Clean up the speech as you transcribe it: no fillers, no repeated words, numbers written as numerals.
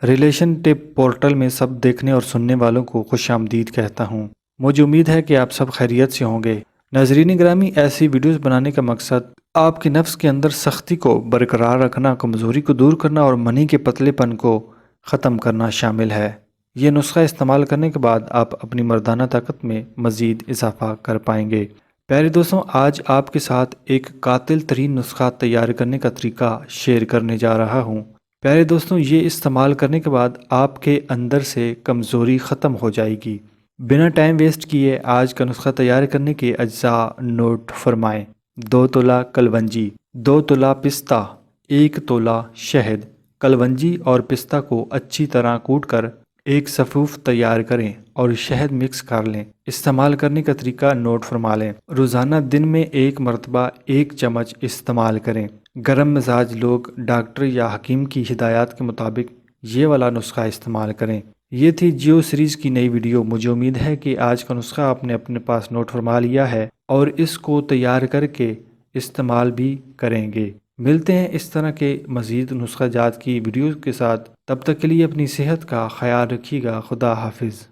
Relation ٹپ portal میں سب دیکھنے اور سننے والوں کو خوش آمدید کہتا ہوں۔ مجھے امید ہے کہ آپ سب خیریت سے ہوں گے۔ ناظرین گرامی، ایسی ویڈیوز بنانے کا مقصد آپ کے نفس کے اندر سختی کو برقرار رکھنا، کمزوری کو دور کرنا اور منی کے پتلے پن کو ختم کرنا شامل ہے۔ یہ نسخہ استعمال کرنے کے بعد آپ اپنی مردانہ طاقت میں مزید اضافہ کر پائیں گے۔ پیارے دوستوں، آج آپ کے ساتھ ایک قاتل ترین نسخہ تیار کرنے کا طریقہ شیئر کرنے جا رہا ہوں۔ پیارے دوستوں، یہ استعمال کرنے کے بعد آپ کے اندر سے کمزوری ختم ہو جائے گی۔ بنا ٹائم ویسٹ کیے آج کا نسخہ تیار کرنے کے اجزاء نوٹ فرمائیں۔ 2 تولہ کلونجی، 2 تولہ پستہ، 1 تولہ شہد۔ کلونجی اور پستہ کو اچھی طرح کوٹ کر ایک سفوف تیار کریں اور شہد مکس کر لیں۔ استعمال کرنے کا طریقہ نوٹ فرما لیں۔ روزانہ دن میں 1 مرتبہ 1 چمچ استعمال کریں۔ گرم مزاج لوگ ڈاکٹر یا حکیم کی ہدایات کے مطابق یہ والا نسخہ استعمال کریں۔ یہ تھی جیو سیریز کی نئی ویڈیو۔ مجھے امید ہے کہ آج کا نسخہ آپ نے اپنے پاس نوٹ فرما لیا ہے اور اس کو تیار کر کے استعمال بھی کریں گے۔ ملتے ہیں اس طرح کے مزید نسخہ جات کی ویڈیوز کے ساتھ۔ تب تک کے لیے اپنی صحت کا خیال رکھیے گا۔ خدا حافظ۔